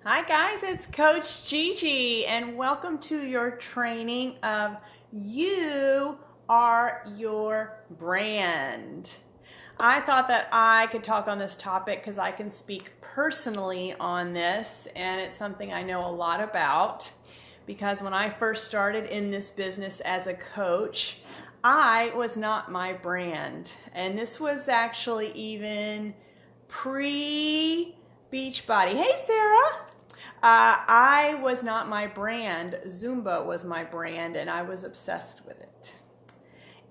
Hi guys, it's Coach Gigi and welcome to your training of You Are Your Brand. I thought that I could talk on this topic because I can speak personally on this, and it's something I know a lot about because when I first started in this business as a coach, I was not my brand. And this was actually even pre Beachbody. Hey Sarah! I was not my brand. Zumba was my brand, and I was obsessed with it.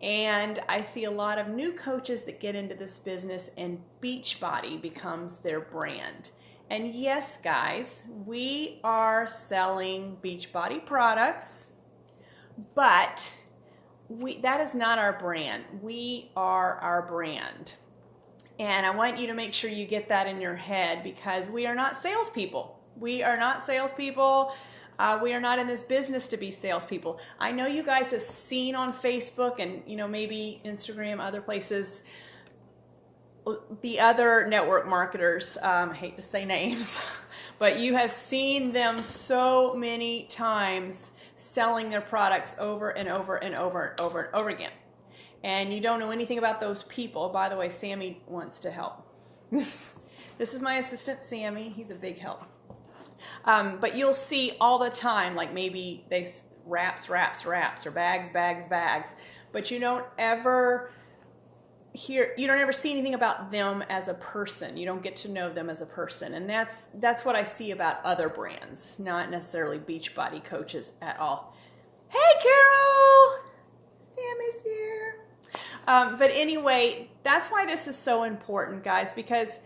And I see a lot of new coaches that get into this business, and Beachbody becomes their brand. And yes, guys, we are selling Beachbody products, but that is not our brand. We are our brand. And I want you to make sure you get that in your head because we are not salespeople. We are not salespeople. We are not in this business to be salespeople. I know you guys have seen on Facebook and maybe Instagram, other places, the other network marketers. I hate to say names, but you have seen them so many times selling their products over and over and over and over and over again. And you don't know anything about those people. By the way, Sammy wants to help. This is my assistant, Sammy. He's a big help. But you'll see all the time, like maybe they wraps, or bags. But you don't ever see anything about them as a person. You don't get to know them as a person. And that's what I see about other brands, not necessarily Beachbody coaches at all. Hey, Carol! Sammy's here. But anyway, that's why this is so important, guys, because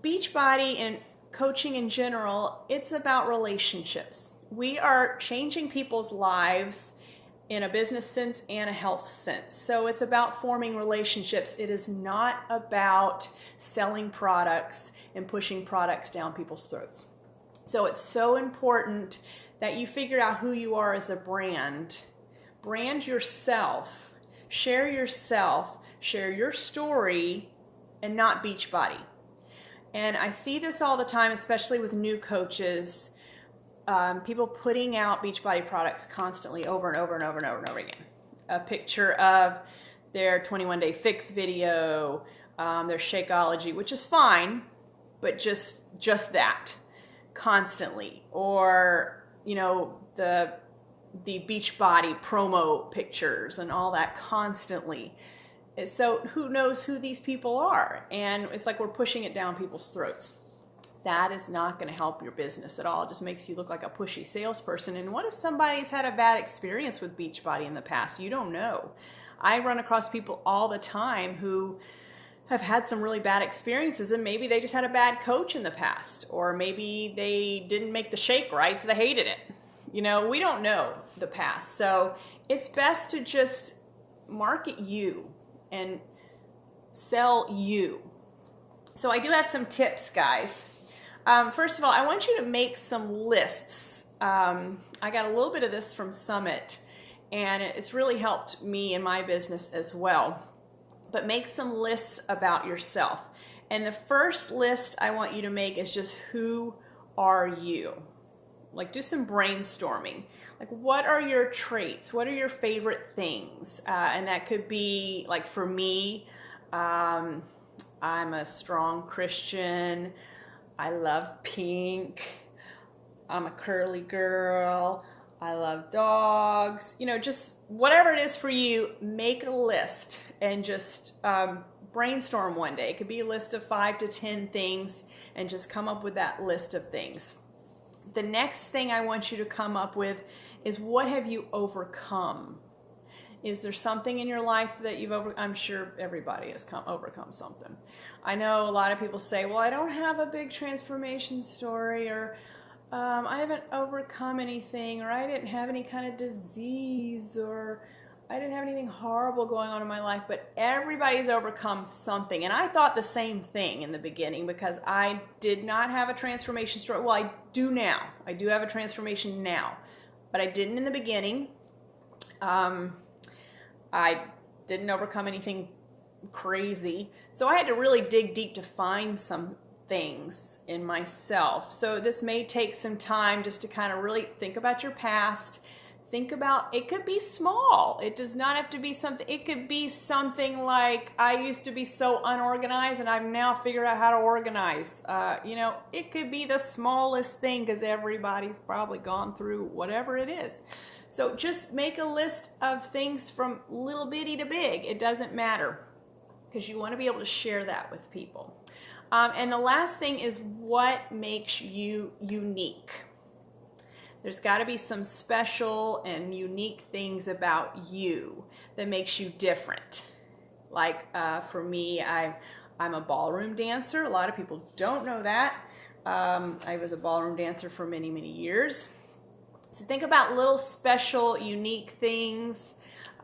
Beachbody and coaching in general, it's about relationships. We are changing people's lives in a business sense and a health sense. So it's about forming relationships. It is not about selling products and pushing products down people's throats. So it's so important that you figure out who you are as a brand. Brand yourself. Share yourself. Share your story and not Beachbody. And I see this all the time, especially with new coaches, people putting out Beachbody products constantly over and over and over and over and over again. A picture of their 21-day fix video, their Shakeology, which is fine, but just that constantly. Or, the Beachbody promo pictures and all that constantly. So who knows who these people are? And it's like we're pushing it down people's throats. That is not going to help your business at all. It just makes you look like a pushy salesperson. And what if somebody's had a bad experience with Beachbody in the past? You don't know. I run across people all the time who have had some really bad experiences, and maybe they just had a bad coach in the past, or maybe they didn't make the shake right, so they hated it. We don't know the past. So it's best to just market you and sell you. So I do have some tips, guys. First of all, I want you to make some lists. I got a little bit of this from Summit, and it's really helped me in my business as well. But make some lists about yourself. And the first list I want you to make is just who are you? Like, do some brainstorming. Like, what are your traits? What are your favorite things? And that could be, like, for me, I'm a strong Christian. I love pink. I'm a curly girl. I love dogs. Just whatever it is for you, make a list and just brainstorm one day. It could be a list of 5 to 10 things and just come up with that list of things. The next thing I want you to come up with is, what have you overcome? Is there something in your life that you've I'm sure everybody has overcome something. I know a lot of people say, well, I don't have a big transformation story, or I haven't overcome anything, or I didn't have any kind of disease, or I didn't have anything horrible going on in my life. But everybody's overcome something. And I thought the same thing in the beginning because I did not have a transformation story. Well, I do now. I do have a transformation now, but I didn't in the beginning. I didn't overcome anything crazy. So I had to really dig deep to find some things in myself. So this may take some time just to kind of really think about your past. Think about, it could be small. It does not have to be something, it could be something like, I used to be so unorganized and I've now figured out how to organize. It could be the smallest thing because everybody's probably gone through whatever it is. So just make a list of things from little bitty to big. It doesn't matter because you want to be able to share that with people. And the last thing is what makes you unique. There's got to be some special and unique things about you that makes you different. Like for me, I'm a ballroom dancer. A lot of people don't know that. I was a ballroom dancer for many, many years. So think about little special, unique things,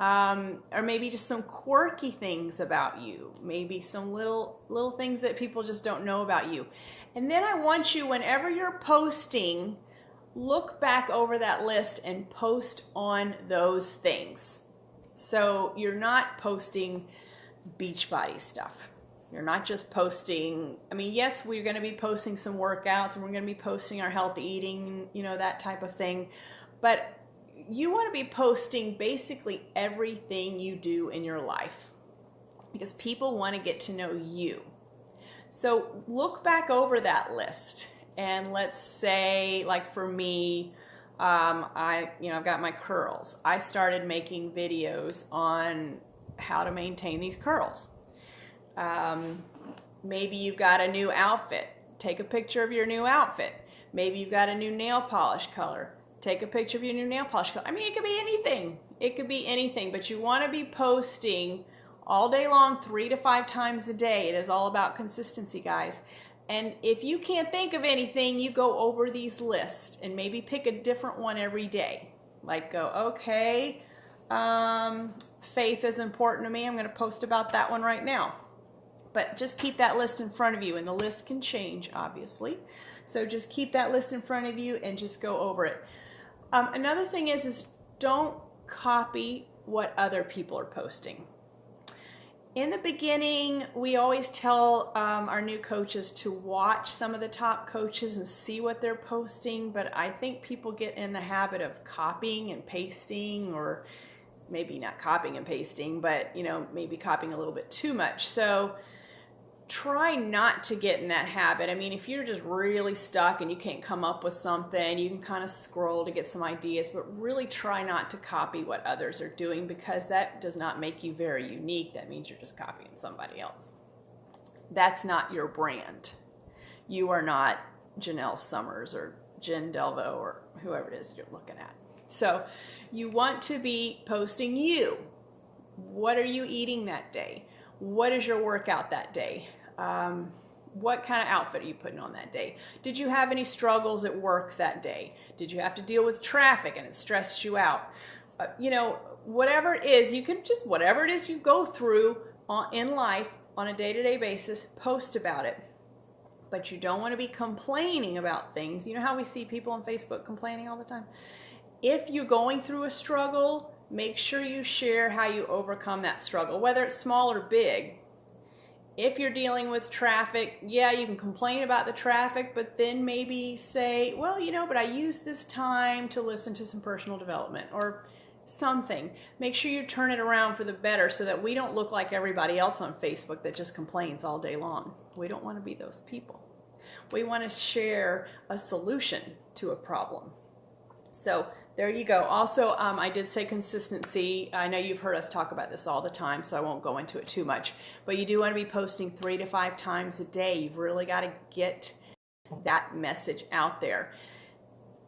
or maybe just some quirky things about you. Maybe some little things that people just don't know about you. And then I want you, whenever you're posting, look back over that list and post on those things. So you're not posting Beachbody stuff. You're not just posting, yes, we're going to be posting some workouts and we're going to be posting our healthy eating, that type of thing. But you want to be posting basically everything you do in your life because people want to get to know you. So look back over that list. And let's say, like for me, I've got my curls. I started making videos on how to maintain these curls. Maybe you've got a new outfit. Take a picture of your new outfit. Maybe you've got a new nail polish color. Take a picture of your new nail polish color. It could be anything. It could be anything, but you want to be posting all day long, 3 to 5 times a day. It is all about consistency, guys. And if you can't think of anything, you go over these lists and maybe pick a different one every day. Like go, okay, faith is important to me. I'm going to post about that one right now. But just keep that list in front of you, and the list can change, obviously. So just keep that list in front of you and just go over it. Another thing is don't copy what other people are posting. In the beginning, we always tell our new coaches to watch some of the top coaches and see what they're posting, but I think people get in the habit of copying and pasting, or maybe not copying and pasting, but maybe copying a little bit too much. So try not to get in that habit. If you're just really stuck and you can't come up with something, you can kind of scroll to get some ideas, but really try not to copy what others are doing because that does not make you very unique. That means you're just copying somebody else. That's not your brand. You are not Janelle Summers or Jen Delvo or whoever it is you're looking at. So you want to be posting you. What are you eating that day? What is your workout that day? What kind of outfit are you putting on that day? Did you have any struggles at work that day? Did you have to deal with traffic and it stressed you out? Whatever it is, whatever it is you go through in life on a day-to-day basis, post about it. But you don't want to be complaining about things. You know how we see people on Facebook complaining all the time? If you're going through a struggle, make sure you share how you overcome that struggle, whether it's small or big. If you're dealing with traffic, yeah, you can complain about the traffic, but then maybe say, well, but I use this time to listen to some personal development or something. Make sure you turn it around for the better so that we don't look like everybody else on Facebook that just complains all day long. We don't want to be those people. We want to share a solution to a problem. So there you go. Also, I did say consistency. I know you've heard us talk about this all the time, so I won't go into it too much. But you do want to be posting 3 to 5 times a day. You've really got to get that message out there.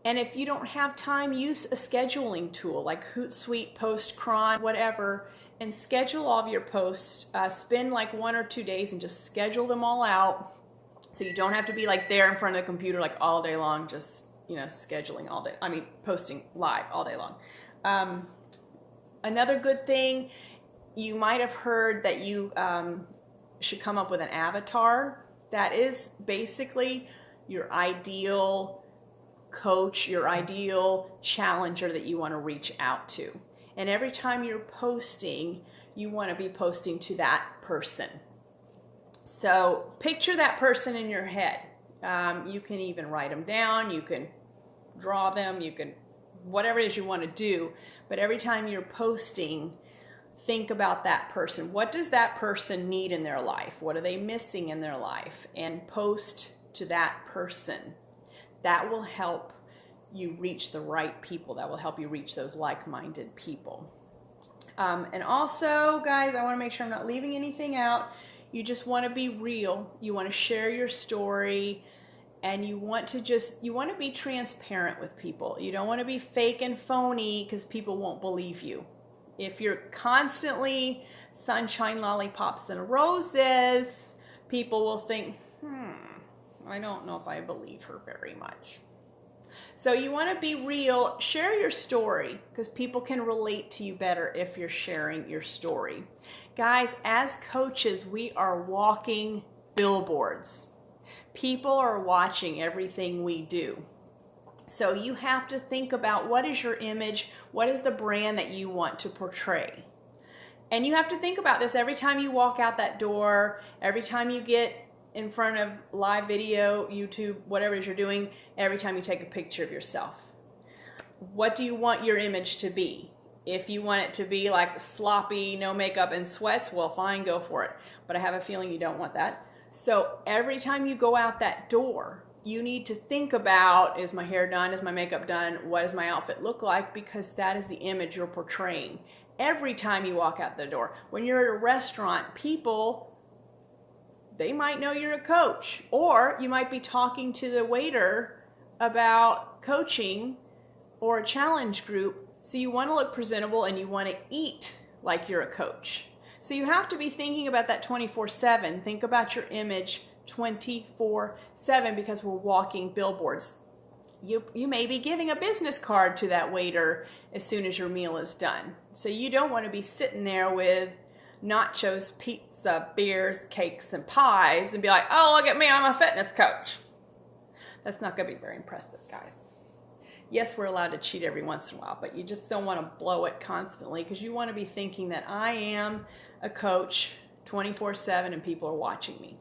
And if you don't have time, use a scheduling tool like Hootsuite, Postcron, whatever, and schedule all of your posts. Spend like 1 or 2 days and just schedule them all out so you don't have to be like there in front of the computer like all day long, just scheduling all day. Posting live all day long. Another good thing, you might have heard that you should come up with an avatar. That is basically your ideal coach, your ideal challenger that you want to reach out to. And every time you're posting, you want to be posting to that person. So picture that person in your head. You can even write them down, you can draw them, you can, whatever it is you want to do. But every time you're posting, think about that person. What does that person need in their life? What are they missing in their life? And post to that person. That will help you reach the right people. That will help you reach those like-minded people. And also, guys, I want to make sure I'm not leaving anything out. You just want to be real. You want to share your story, and you want to be transparent with people. You don't want to be fake and phony because people won't believe you. If you're constantly sunshine, lollipops, and roses, people will think, I don't know if I believe her very much. So you want to be real. Share your story because people can relate to you better if you're sharing your story. Guys, as coaches, we are walking billboards. People are watching everything we do. So you have to think about, what is your image? What is the brand that you want to portray? And you have to think about this every time you walk out that door, every time you get in front of live video, YouTube, whatever it is you're doing, every time you take a picture of yourself. What do you want your image to be? If you want it to be like sloppy, no makeup and sweats, well, fine, go for it. But I have a feeling you don't want that. So every time you go out that door, you need to think about, is my hair done? Is my makeup done? What does my outfit look like? Because that is the image you're portraying. Every time you walk out the door. When you're at a restaurant, people, they might know you're a coach, or you might be talking to the waiter about coaching or a challenge group. So you want to look presentable and you want to eat like you're a coach. So you have to be thinking about that 24/7. Think about your image 24/7 because we're walking billboards. You may be giving a business card to that waiter as soon as your meal is done. So you don't want to be sitting there with nachos, pizza, beers, cakes, and pies and be like, oh, look at me, I'm a fitness coach. That's not going to be very impressive, guys. Yes, we're allowed to cheat every once in a while, but you just don't want to blow it constantly because you want to be thinking that I am a coach 24/7 and people are watching me.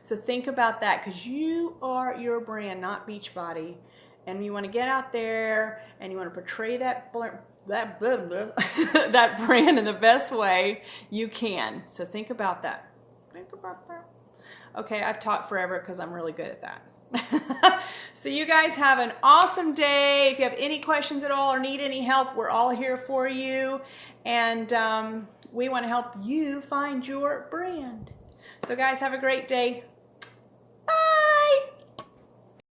So think about that because you are your brand, not Beachbody. And you want to get out there and you want to portray that that brand in the best way you can. So think about that. Think about that. Okay, I've talked forever because I'm really good at that. So you guys have an awesome day. If you have any questions at all or need any help, we're all here for you. And we want to help you find your brand. So guys, have a great day.